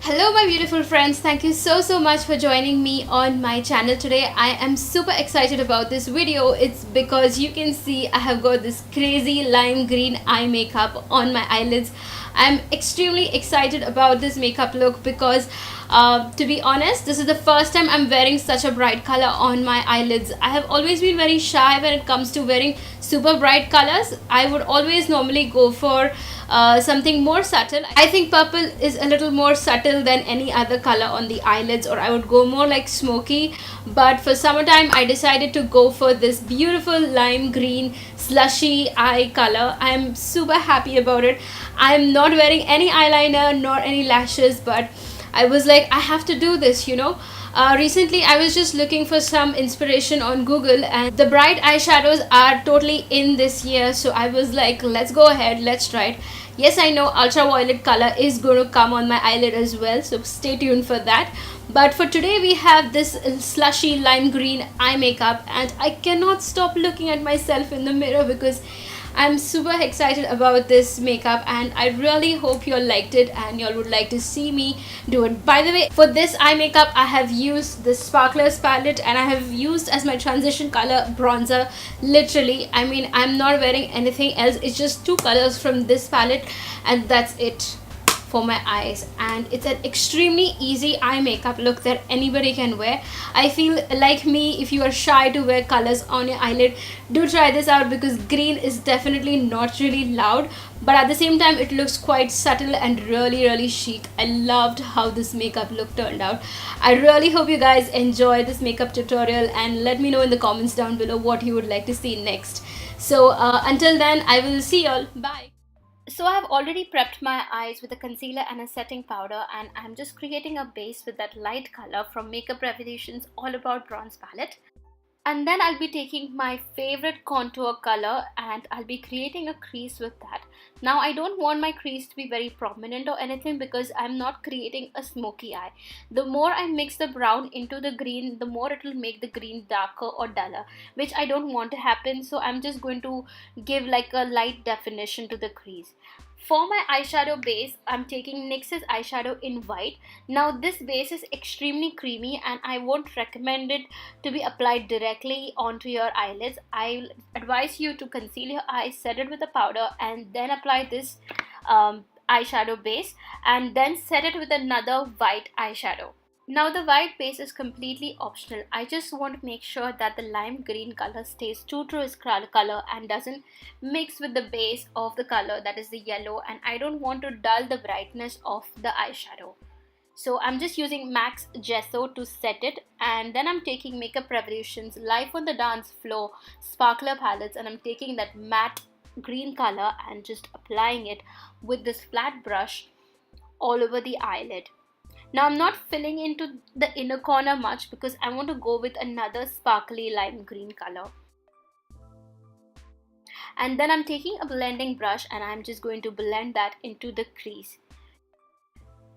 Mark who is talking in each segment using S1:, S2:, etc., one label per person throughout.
S1: Hello my beautiful friends, thank you so much for joining me on my channel today. I am super excited about this video. It's because you can see I have got this crazy lime green eye makeup on my eyelids. I'm extremely excited about this makeup look because to be honest, this is the first time I'm wearing such a bright color on my eyelids. I have always been very shy when it comes to wearing super bright colors. I would always normally go for something more subtle. I think purple is a little more subtle than any other color on the eyelids, or I would go more like smoky. But for summertime I decided to go for this beautiful lime green slushy eye color. I am super happy about it. I am not wearing any eyeliner nor any lashes, but I was like, I have to do this. Recently I was just looking for some inspiration on Google, and the bright eyeshadows are totally in this year, so I was like, let's go ahead, let's try it. Yes, I know ultraviolet color is going to come on my eyelid as well, so stay tuned for that. But for today we have this slushy lime green eye makeup, and I cannot stop looking at myself in the mirror because I'm super excited about this makeup, and I really hope you all liked it and you all would like to see me do it. By the way, for this eye makeup I have used the Sparklers palette, and I have used as my transition color bronzer. Literally, I mean, I'm not wearing anything else. It's just two colors from this palette and that's it for my eyes, and it's an extremely easy eye makeup look that anybody can wear. I feel like me, if you are shy to wear colors on your eyelid, do try this out because green is definitely not really loud, but at the same time it looks quite subtle and really chic. I loved how this makeup look turned out. I really hope you guys enjoy this makeup tutorial, and let me know in the comments down below what you would like to see next. So until then, I will see y'all. Bye. So I have already prepped my eyes with a concealer and a setting powder, and I'm just creating a base with that light color from Makeup Revolution's All About Bronze palette. And then I'll be taking my favorite contour color and I'll be creating a crease with that. Now I don't want my crease to be very prominent or anything because I'm not creating a smoky eye. The more I mix the brown into the green, the more it will make the green darker or duller, which I don't want to happen. So I'm just going to give like a light definition to the crease. For my eyeshadow base, I'm taking NYX's eyeshadow in white. Now this base is extremely creamy and I won't recommend it to be applied directly onto your eyelids. I advise you to conceal your eyes, set it with a powder, and then apply this eyeshadow base, and then set it with another white eyeshadow. Now the white base is completely optional. I just want to make sure that the lime green color stays true to its color and doesn't mix with the base of the color, that is the yellow, and I don't want to dull the brightness of the eyeshadow. So I'm just using MAC's Gesso to set it, and then I'm taking Makeup Revolution's Life on the Dance Floor Sparkler palettes, and I'm taking that matte green color and just applying it with this flat brush all over the eyelid. Now I'm not filling into the inner corner much because I want to go with another sparkly lime green color. And then I'm taking a blending brush and I'm just going to blend that into the crease.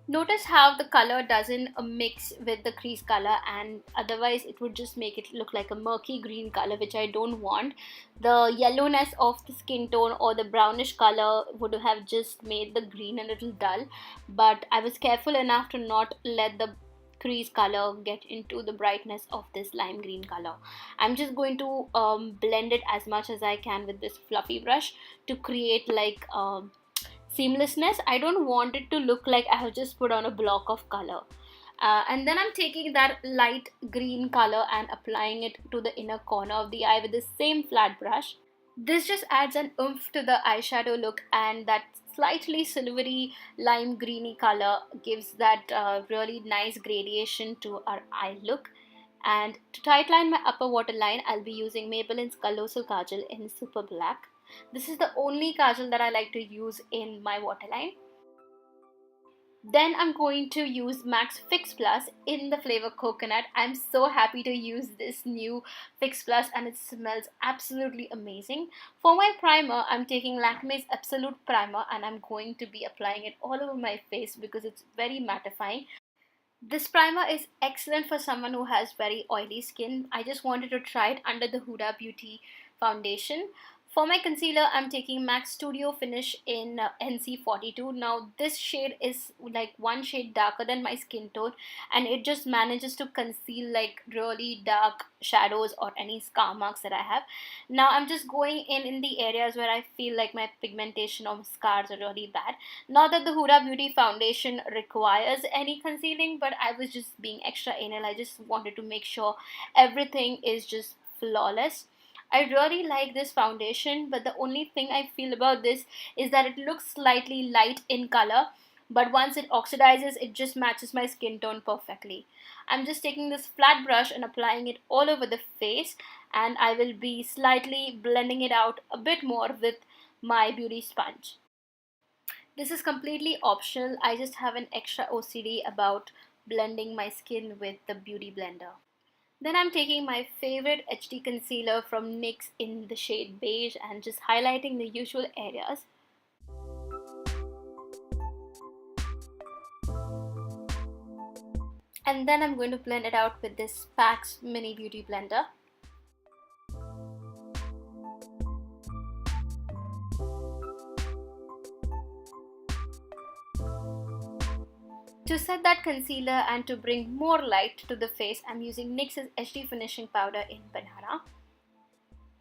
S1: Notice how the color doesn't mix with the crease color, and otherwise it would just make it look like a murky green color, which I don't want. The yellowness of the skin tone or the brownish color would have just made the green a little dull, but I was careful enough to not let the crease color get into the brightness of this lime green color. I'm just going to blend it as much as I can with this fluffy brush to create like seamlessness. I don't want it to look like I have just put on a block of color. And then I'm taking that light green color and applying it to the inner corner of the eye with the same flat brush. This just adds an oomph to the eyeshadow look, and that slightly silvery lime greeny color gives that really nice gradation to our eye look. And to tightline my upper waterline, I'll be using Maybelline's Colossal Kajal in Super Black. This is the only kajal that I like to use in my waterline. Then I'm going to use MAC's Fix Plus in the flavor Coconut. I'm so happy to use this new Fix Plus and it smells absolutely amazing. For my primer, I'm taking Lakme's Absolute Primer and I'm going to be applying it all over my face because it's very mattifying. This primer is excellent for someone who has very oily skin. I just wanted to try it under the Huda Beauty foundation. For my concealer, I'm taking MAC Studio Finish in NC42. Now this shade is like one shade darker than my skin tone, and it just manages to conceal like really dark shadows or any scar marks that I have. Now I'm just going in the areas where I feel like my pigmentation or scars are really bad. Not that the Huda Beauty foundation requires any concealing, but I was just being extra anal. I just wanted to make sure everything is just flawless. I really like this foundation, but the only thing I feel about this is that it looks slightly light in color, but once it oxidizes, it just matches my skin tone perfectly. I'm just taking this flat brush and applying it all over the face, and I will be slightly blending it out a bit more with my beauty sponge. This is completely optional. I just have an extra OCD about blending my skin with the beauty blender. Then I'm taking my favorite HD concealer from NYX in the shade Beige and just highlighting the usual areas. And then I'm going to blend it out with this PAX Mini Beauty Blender. To set that concealer and to bring more light to the face, I'm using NYX's HD Finishing Powder in Banana.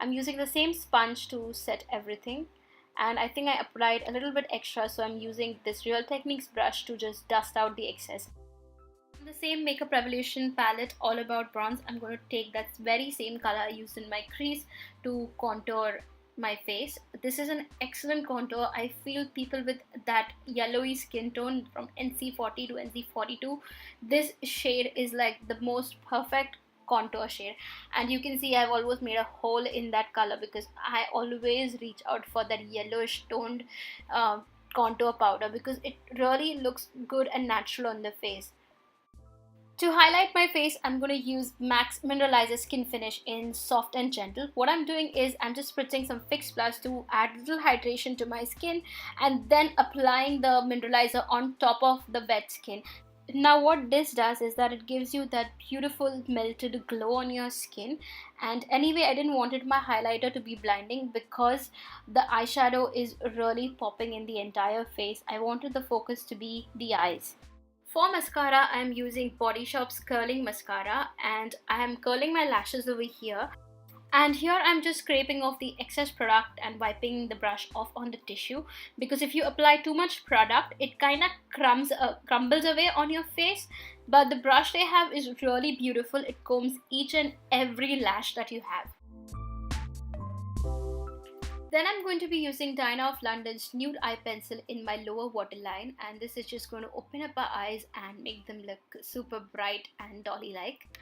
S1: I'm using the same sponge to set everything, and I think I applied a little bit extra, so I'm using this Real Techniques brush to just dust out the excess. The same Makeup Revolution palette, All About Bronze, I'm going to take that very same color I used in my crease to contour my face. This is an excellent contour. I feel people with that yellowy skin tone from NC40 to NC42, this shade is like the most perfect contour shade, and you can see I've almost made a hole in that color because I always reach out for that yellowish toned contour powder because it really looks good and natural on the face. To highlight my face, I'm going to use MAC's Mineralize Skinfinish in Soft and Gentle. What I'm doing is I'm just spritzing some Fix Plus to add a little hydration to my skin and then applying the mineralizer on top of the wet skin. Now what this does is that it gives you that beautiful melted glow on your skin, and anyway I didn't want my highlighter to be blinding because the eyeshadow is really popping in the entire face. I wanted the focus to be the eyes. For mascara, I am using Body Shop's curling mascara, and I am curling my lashes over here. And here I'm just scraping off the excess product and wiping the brush off on the tissue, because if you apply too much product, it kind of crumbles away on your face. But the brush they have is really beautiful. It combs each and every lash that you have. Then I'm going to be using Diana of London's Nude Eye Pencil in my lower waterline, and this is just going to open up our eyes and make them look super bright and dolly-like.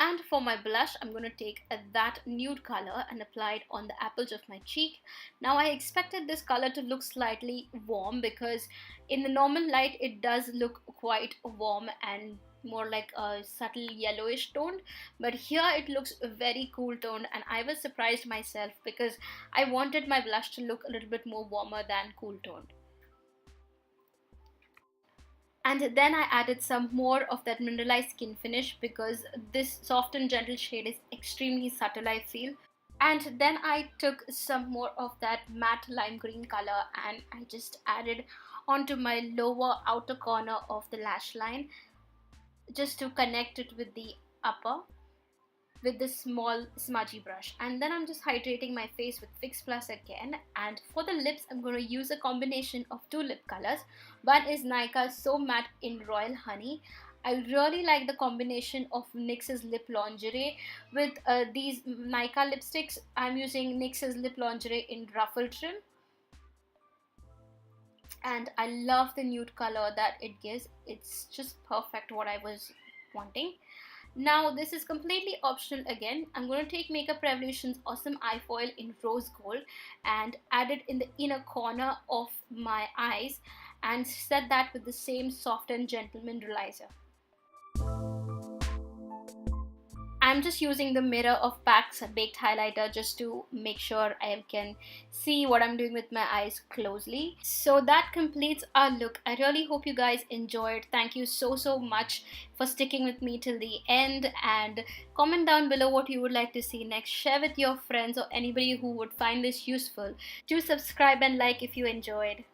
S1: And for my blush, I'm going to take that nude color and apply it on the apples of my cheek. Now I expected this color to look slightly warm because in the normal light it does look quite warm and more like a subtle yellowish toned, but here it looks very cool toned, and I was surprised myself because I wanted my blush to look a little bit more warmer than cool toned. And then I added some more of that Mineralized Skin Finish because this Soft and Gentle shade is extremely subtle, I feel. And then I took some more of that matte lime green color and I just added onto my lower outer corner of the lash line, just to connect it with the upper with this small smudgy brush. And then I'm just hydrating my face with Fix Plus again. And for the lips, I'm going to use a combination of two lip colors. One is Nykaa So Matte in Royal Honey. I really like the combination of NYX's Lip Lingerie with these Nykaa lipsticks. I'm using NYX's Lip Lingerie in Ruffle Trim. And I love the nude color that it gives. It's just perfect what I was wanting. Now this is completely optional again. I'm going to take Makeup Revolution's Awesome Eye Foil in Rose Gold and add it in the inner corner of my eyes and set that with the same Soft and Gentle Mineralizer. I'm just using the Mirror of Pac's Baked Highlighter just to make sure I can see what I'm doing with my eyes closely. So that completes our look. I really hope you guys enjoyed. Thank you so much for sticking with me till the end, and comment down below what you would like to see next. Share with your friends or anybody who would find this useful. Do subscribe and like if you enjoyed.